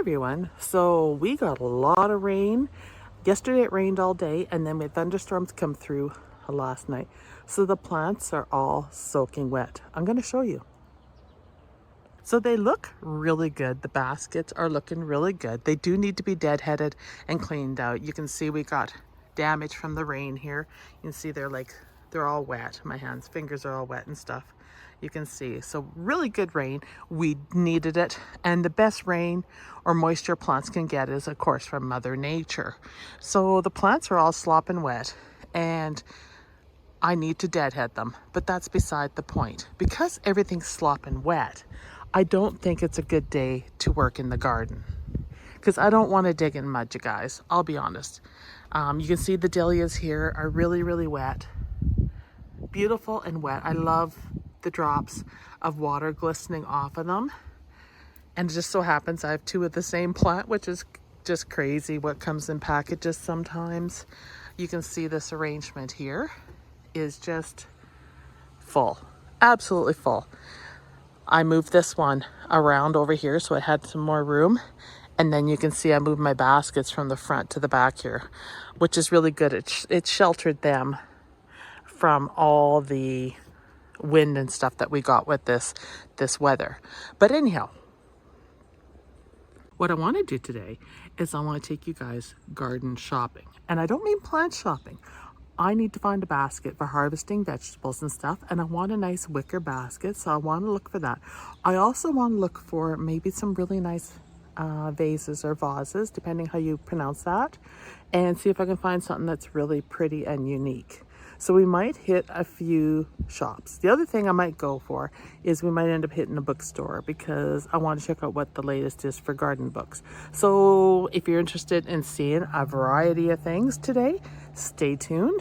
everyone. So we got a lot of rain. Yesterday it rained all day and then we had thunderstorms come through last night. So the plants are all soaking wet. I'm going to show you. So they look really good. The baskets are looking really good. They do need to be deadheaded and cleaned out. You can see we got damage from the rain here. You can see they're all wet. My fingers are all wet and stuff. You can see. So really good rain. We needed it. And the best rain or moisture plants can get is, of course, from Mother Nature. So the plants are all slopping wet and I need to deadhead them. But that's beside the point. Because everything's slopping wet, I don't think it's a good day to work in the garden. Because I don't want to dig in mud, you guys. I'll be honest. You can see the dahlias here are really, really wet. Beautiful and wet. I love the drops of water glistening off of them. And it just so happens I have two of the same plant, which is just crazy what comes in packages sometimes. You can see this arrangement here is just full. Absolutely full. I moved this one around over here so it had some more room. And then you can see I moved my baskets from the front to the back here, which is really good. It sheltered them from all the wind and stuff that we got with this weather. But anyhow, what I want to do today is I want to take you guys garden shopping. And I don't mean plant shopping. I need to find a basket for harvesting vegetables and stuff, and I want a nice wicker basket, so I want to look for that. I also want to look for maybe some really nice vases or vases, depending how you pronounce that, and see if I can find something that's really pretty and unique. So we might hit a few shops. The other thing I might go for is we might end up hitting a bookstore because I want to check out what the latest is for garden books. So if you're interested in seeing a variety of things today, stay tuned.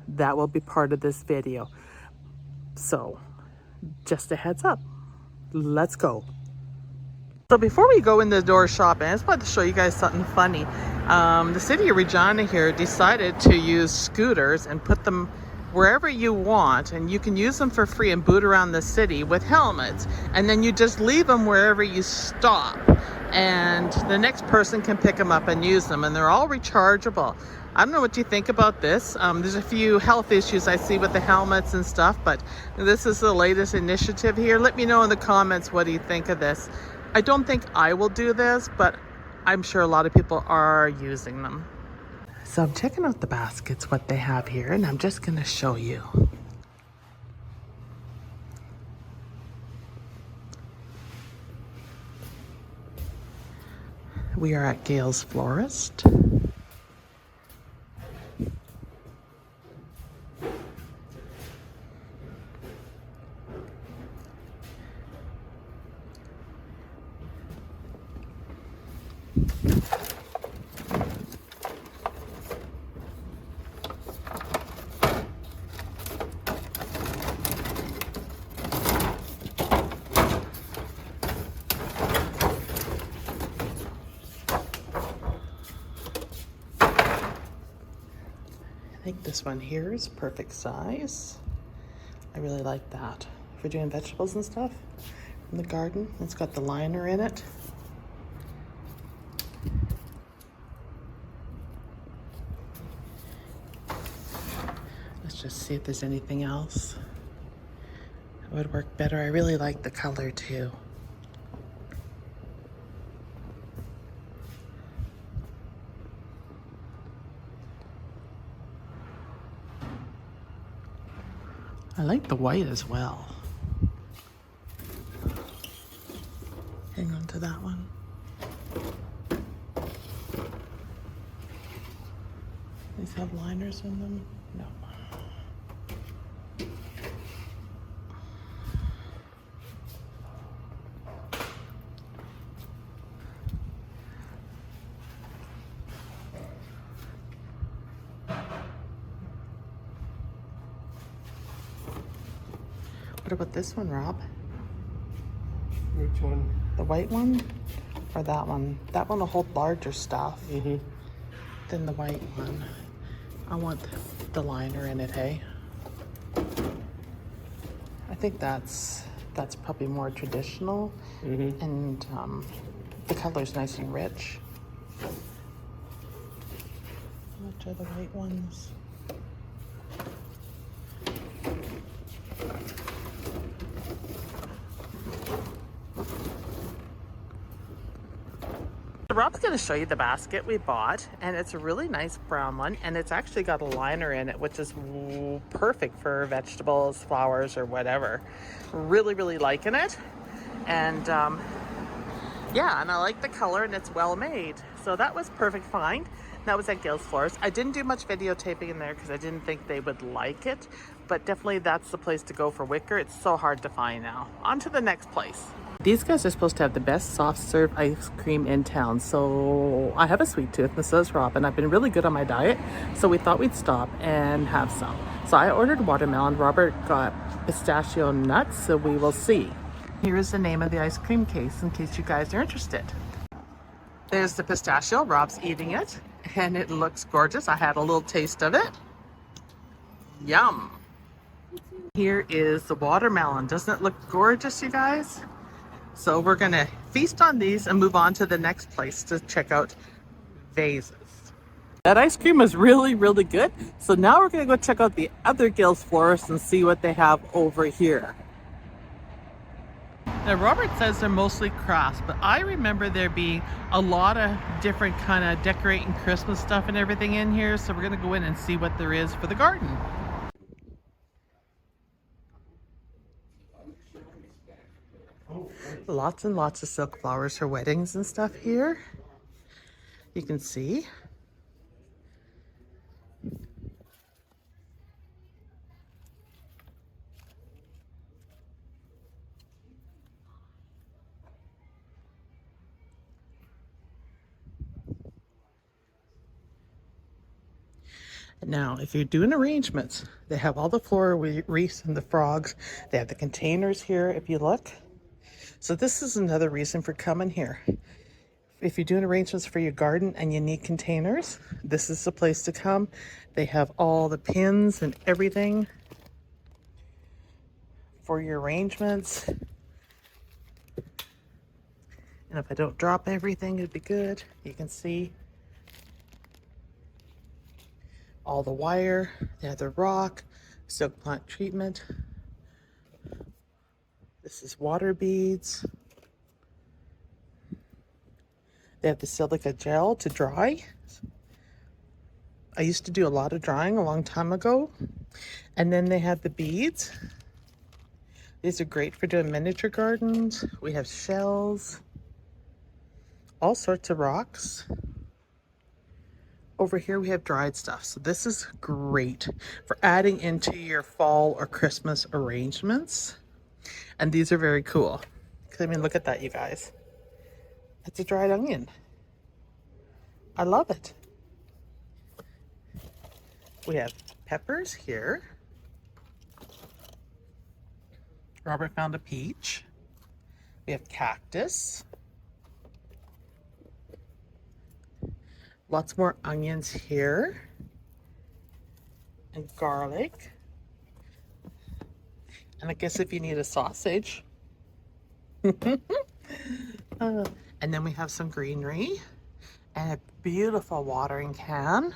That will be part of this video. So just a heads up, let's go. So before we go in the door shopping, I just wanted to show you guys something funny. The city of Regina here decided to use scooters and put them wherever you want, and you can use them for free and boot around the city with helmets, and then you just leave them wherever you stop and the next person can pick them up and use them, and they're all rechargeable. I don't know what you think about this. There's a few health issues I see with the helmets and stuff, but this is the latest initiative here. Let me know in the comments what do you think of this. I don't think I will do this, but I'm sure a lot of people are using them. So I'm checking out the baskets, what they have here, and I'm just going to show you. We are at Gail's Florist. I think this one here is perfect size. I really like that for doing vegetables and stuff in the garden. It's got the liner in it. Let's just see if there's anything else that would work better. I really like the color too. I like the white as well. Hang on to that one. These have liners in them? No. What about this one, Rob? Which one? The white one or that one? That one will hold larger stuff than the white one. I want the liner in it, hey? I think that's probably more traditional and The color's nice and rich. Which are the white ones? Rob's going to show you the basket we bought, and it's a really nice brown one, and it's actually got a liner in it, which is perfect for vegetables, flowers, or whatever. Really liking it. And yeah, and I like the color, and it's well made. So that was perfect find. That was at Gill's Florist. I didn't do much videotaping in there because I didn't think they would like it, but definitely that's the place to go for wicker. It's so hard to find now. On to the next place. These guys are supposed to have the best soft serve ice cream in town. So I have a sweet tooth, and so does Rob, and I've been really good on my diet. So we thought we'd stop and have some. So I ordered watermelon. Robert got pistachio nuts, so we will see. Here is the name of the ice cream case in case you guys are interested. There's the pistachio. Rob's eating it, and it looks gorgeous. I had a little taste of it. Yum. Here is the watermelon. Doesn't it look gorgeous, you guys? So we're gonna feast on these and move on to the next place to check out vases. That ice cream is really good. So now we're gonna go check out the other Gill's Florist and see what they have over here. Now Robert says they're mostly crafts, but I remember there being a lot of different kind of decorating Christmas stuff and everything in here. So we're gonna go in and see what there is for the garden. Lots and lots of silk flowers for weddings and stuff here. You can see. Now, if you're doing arrangements, they have all the floral wreaths and the frogs. They have the containers here, if you look. So this is another reason for coming here. If you're doing arrangements for your garden and you need containers, this is the place to come. They have all the pins and everything for your arrangements. And if I don't drop everything, it'd be good. You can see all the wire. They have the rock, silk plant treatment. This is water beads. They have the silica gel to dry. I used to do a lot of drying a long time ago. And then they have the beads. These are great for doing miniature gardens. We have shells, all sorts of rocks. Over here we have dried stuff. So this is great for adding into your fall or Christmas arrangements. And these are very cool. I mean, look at that, you guys. It's a dried onion. I love it. We have peppers here. Robert found a peach. We have cactus. Lots more onions here. And garlic. And I guess if you need a sausage. And then we have some greenery and a beautiful watering can.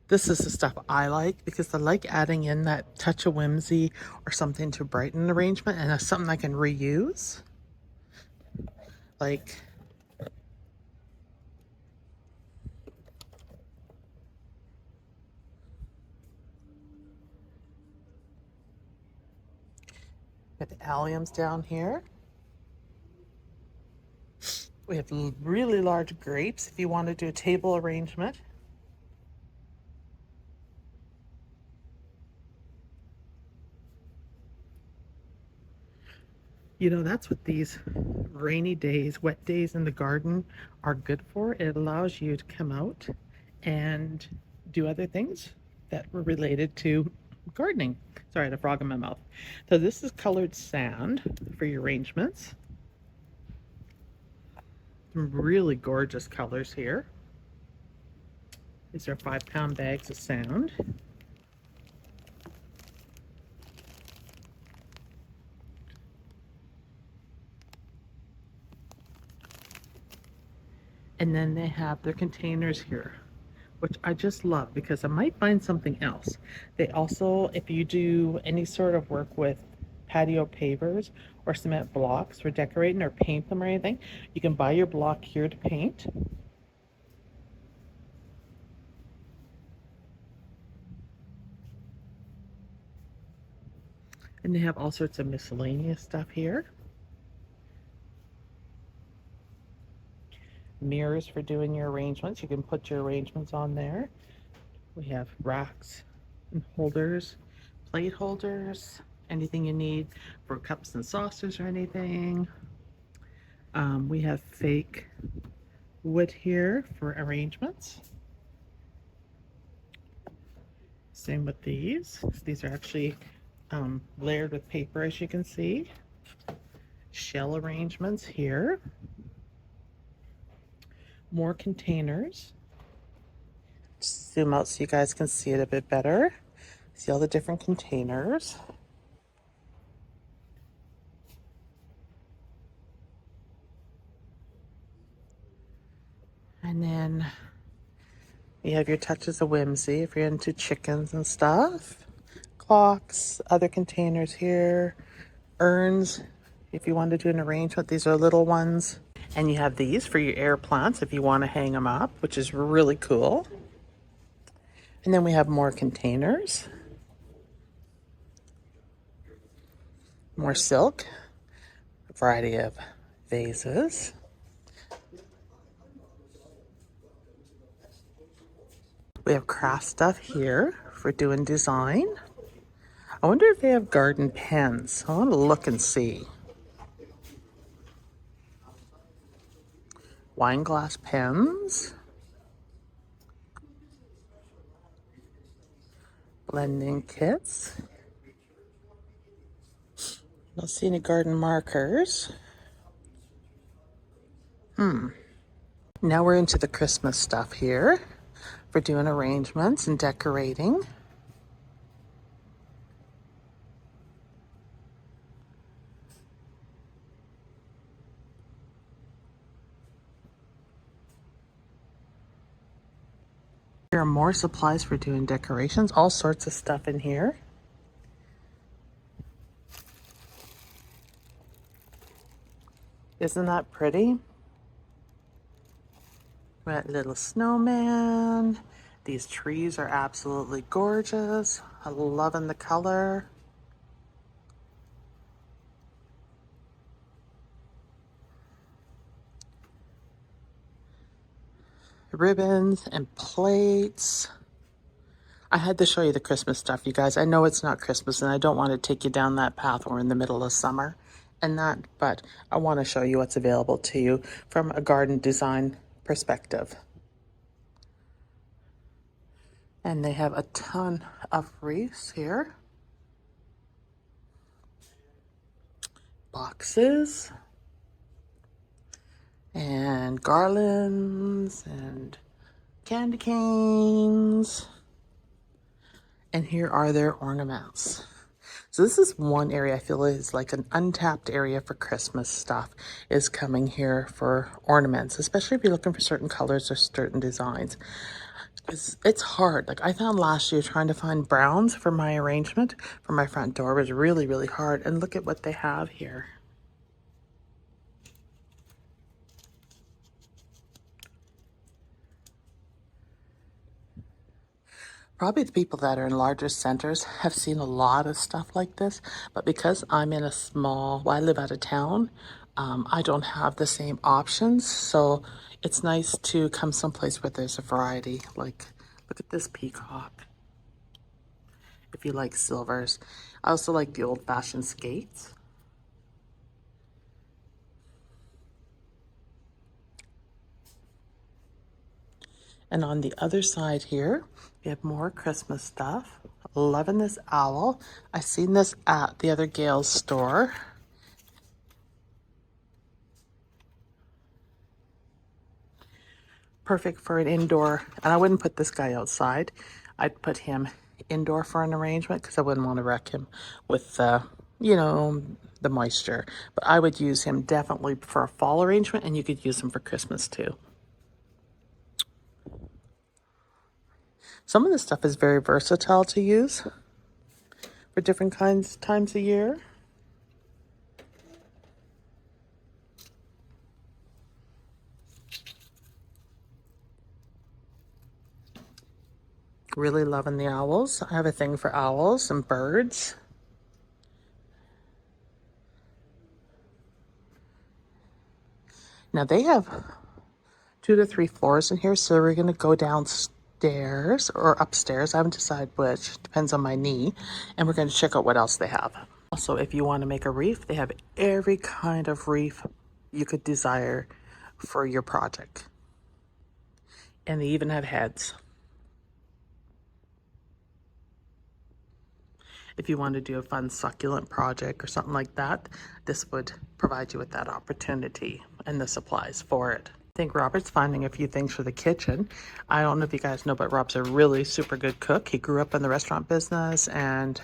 This is the stuff I like because I like adding in that touch of whimsy or something to brighten an arrangement, and that's something I can reuse. Like got the alliums down here. We have really large grapes if you want to do a table arrangement. You know, that's what these rainy days, wet days in the garden are good for. It allows you to come out and do other things that were related to gardening. Sorry, I had a frog in my mouth. So this is colored sand for your arrangements. Some really gorgeous colors here. These are 5-pound bags of sand. And then they have their containers here, which I just love because I might find something else. They also, if you do any sort of work with patio pavers or cement blocks for decorating or paint them or anything, you can buy your block here to paint. And they have all sorts of miscellaneous stuff here. Mirrors for doing your arrangements. You can put your arrangements on there. We have racks and holders, plate holders, anything you need for cups and saucers or anything. We have fake wood here for arrangements. Same with these. These are actually layered with paper, as you can see. Shell arrangements here. More containers. Just zoom out so you guys can see it a bit better. See all the different containers. And then you have your touches of whimsy if you're into chickens and stuff. Clocks, other containers here, urns if you want to do an arrangement. These are little ones. And you have these for your air plants if you want to hang them up, which is really cool. And then we have more containers, more silk, a variety of vases. We have craft stuff here for doing design. I wonder if they have garden pens. I want to look and see. Wine glass pens. Blending kits. Don't see any garden markers. Now we're into the Christmas stuff here for doing arrangements and decorating. There are more supplies for doing decorations, all sorts of stuff in here. Isn't that pretty? Got little snowman. These trees are absolutely gorgeous. I'm loving the color. Ribbons and plates. I had to show you the Christmas stuff, you guys. I know it's not Christmas and I don't want to take you down that path. We're in the middle of summer and that, but I want to show you what's available to you from a garden design perspective. And they have a ton of wreaths here. Boxes. And garlands and candy canes. And here are their ornaments. So this is one area I feel is like an untapped area for Christmas stuff, is coming here for ornaments, especially if you're looking for certain colors or certain designs. It's hard. Like I found last year trying to find browns for my arrangement for my front door was really, really hard. And look at what they have here. Probably the people that are in larger centers have seen a lot of stuff like this, but because I'm in a small, well, I live out of town, I don't have the same options. So it's nice to come someplace where there's a variety. Like, look at this peacock. If you like silvers. I also like the old-fashioned skates. And on the other side here, we have more Christmas stuff. Loving this owl. I seen this at the other Gail's store. Perfect for an indoor, and I wouldn't put this guy outside. I'd put him indoor for an arrangement because I wouldn't want to wreck him with, you know, the moisture. But I would use him definitely for a fall arrangement, and you could use him for Christmas too. Some of this stuff is very versatile to use for different times of year. Really loving the owls. I have a thing for owls and birds. Now they have 2 to 3 floors in here, so we're gonna go downstairs or upstairs. I haven't decided which, depends on my knee, and we're gonna check out what else they have. Also, if you want to make a wreath, they have every kind of wreath you could desire for your project. And they even have heads. If you want to do a fun succulent project or something like that, this would provide you with that opportunity and the supplies for it. I think Robert's finding a few things for the kitchen. I don't know if you guys know, but Rob's a really super good cook. He grew up in the restaurant business and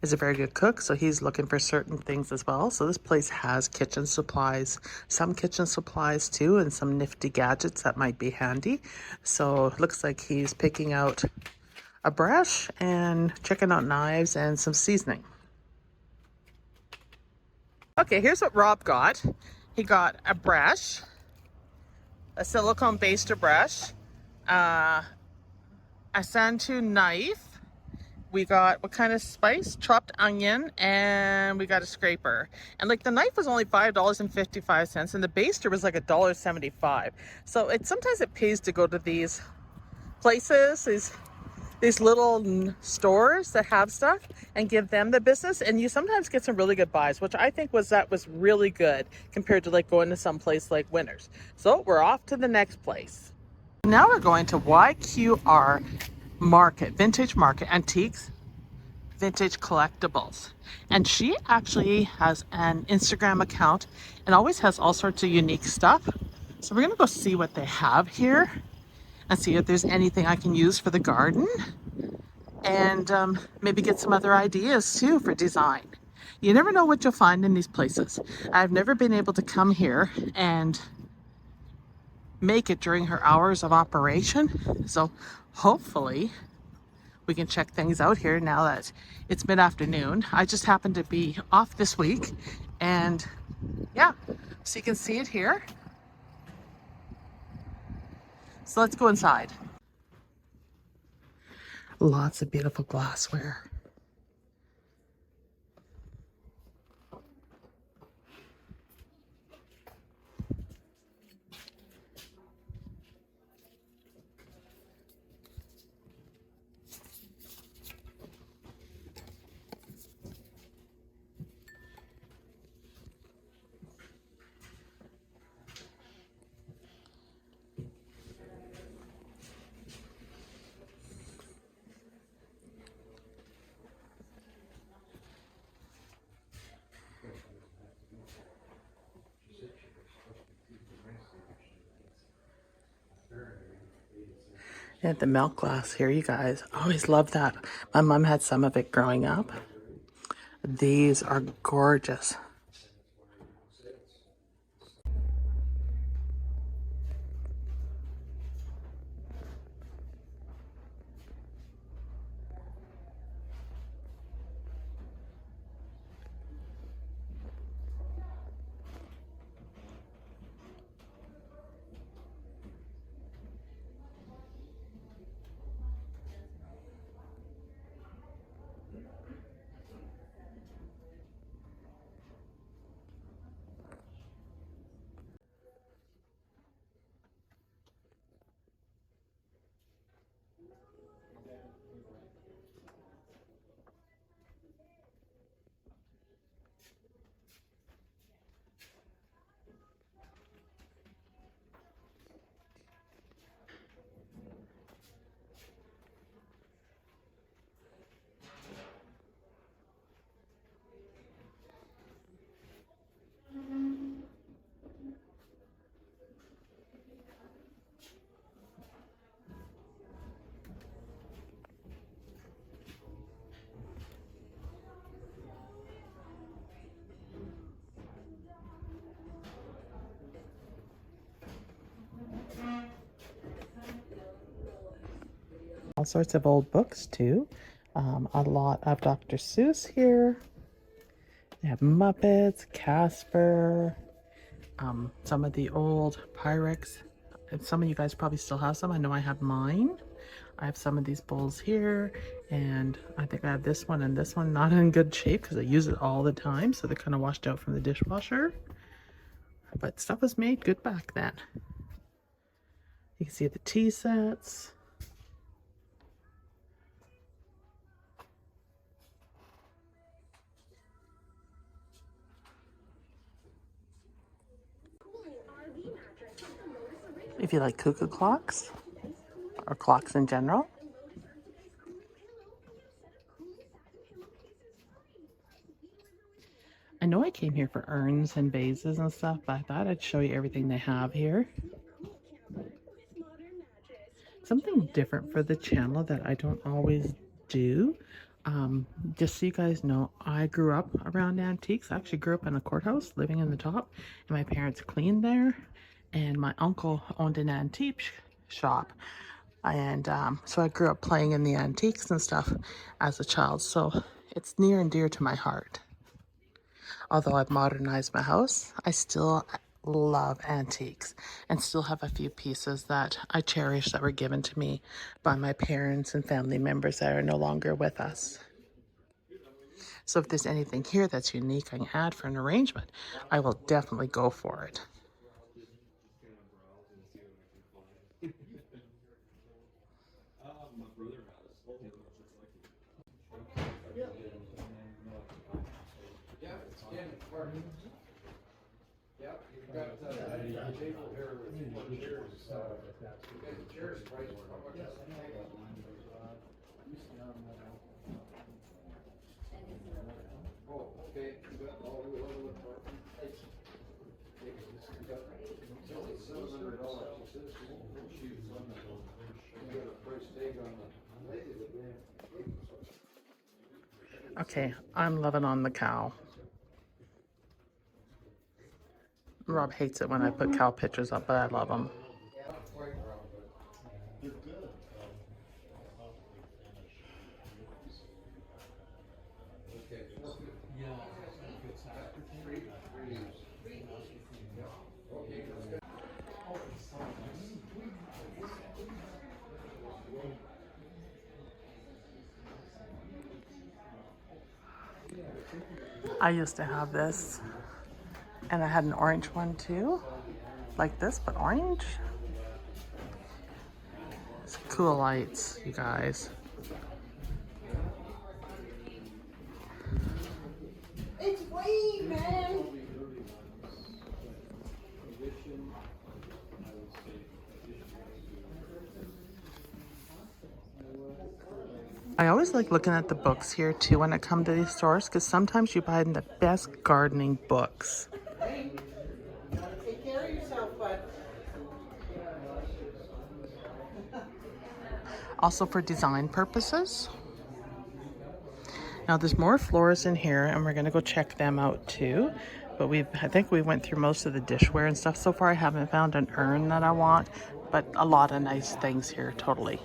is a very good cook, so he's looking for certain things as well. So this place has kitchen supplies, some kitchen supplies too, and some nifty gadgets that might be handy. So it looks like he's picking out a brush and checking out knives and some seasoning. Okay, here's what Rob got. He got a brush, a silicone baster brush, a Santu knife. We got, what kind of spice? Chopped onion, and we got a scraper. And like the knife was only $5.55, and the baster was like $1.75. So sometimes it pays to go to these places, these little stores that have stuff, and give them the business, and you sometimes get some really good buys, which I think was really good compared to like going to some place like Winners. So we're off to the next place. Now we're going to YQR Market, Vintage Market, Antiques, Vintage Collectibles. And she actually has an Instagram account and always has all sorts of unique stuff. So we're gonna go see what they have here and see if there's anything I can use for the garden, and maybe get some other ideas too for design. You never know what you'll find in these places. I've never been able to come here and make it during her hours of operation. So hopefully we can check things out here now that it's mid-afternoon. I just happen to be off this week, and yeah, so you can see it here. So let's go inside. Lots of beautiful glassware. And the milk glass here, you guys. I always love that. My mom had some of it growing up. These are gorgeous. all sorts of old books too. A lot of Dr. Seuss here. They have Muppets, Casper, some of the old Pyrex. And some of you guys probably still have some. I know I have mine. I have some of these bowls here, and I think I have this one and this one not in good shape because I use it all the time, so they're kind of washed out from the dishwasher. But stuff was made good back then. You can see the tea sets. If you like cuckoo clocks or clocks in general. I know I came here for urns and vases and stuff, but I thought I'd show you everything they have here. Something different for the channel that I don't always do. Just so you guys know, I grew up around antiques. I actually grew up in a courthouse, living in the top, and my parents cleaned there, and my uncle owned an antique shop. And so I grew up playing in the antiques and stuff as a child, so it's near and dear to my heart. Although I've modernized my house, I still love antiques and still have a few pieces that I cherish that were given to me by my parents and family members that are no longer with us. So if there's anything here that's unique I can add for an arrangement, I will definitely go for it. Okay, I'm loving on the cow. Rob hates it when I put cow pictures up, but I love them. I used to have this, and I had an orange one too, like this, but orange. It's cool lights, you guys. It's Wayne, man. I always like looking at the books here too when I come to these stores, because sometimes you buy the best gardening books. Take care of yourself, bud. Also for design purposes. Now there's more floors in here, and we're gonna go check them out too. But I think we went through most of the dishware and stuff so far. I haven't found an urn that I want, but a lot of nice things here, totally.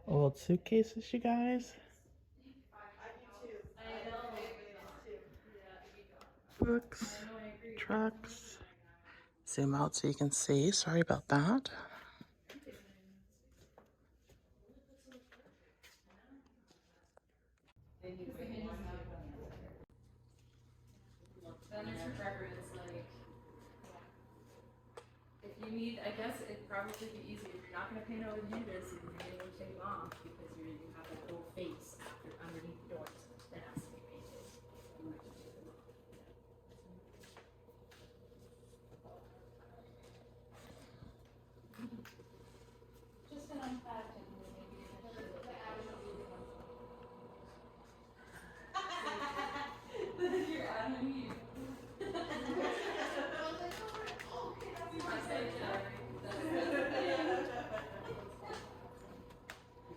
Old suitcases, you guys. Books, trucks. Zoom out so you can see. Sorry about that. then it's your preference. Like, if you need, I guess it'd probably be easy if you're not going to paint over the hinges and you're going to take them off because you have that little face after underneath the doors that has to be painted. You might just take them off. Just an unpacked and maybe you're Adam and Eve.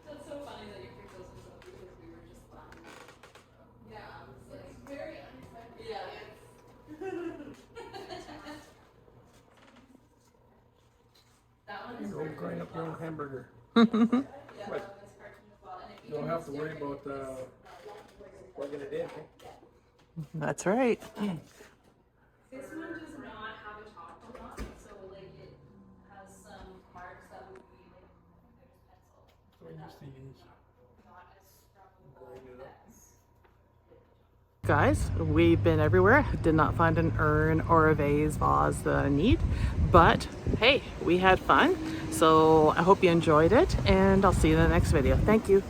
That's so funny that you picked those ones up because we were just laughing. Yeah, I was like, it's very unexpected. Yeah. That one is Go grind up your own hamburger. yeah, But that one is cartoon as well. And if you don't have to worry about plugging it in. Eh? That's right. This one does not have a top to it, so like it has some marks that would be like there's pencil. So just these. Not as scrubbable Grind it up. as Guys, we've been everywhere. Did not find an urn or a vase that I need, but hey, we had fun. So I hope you enjoyed it, and I'll see you in the next video. Thank you.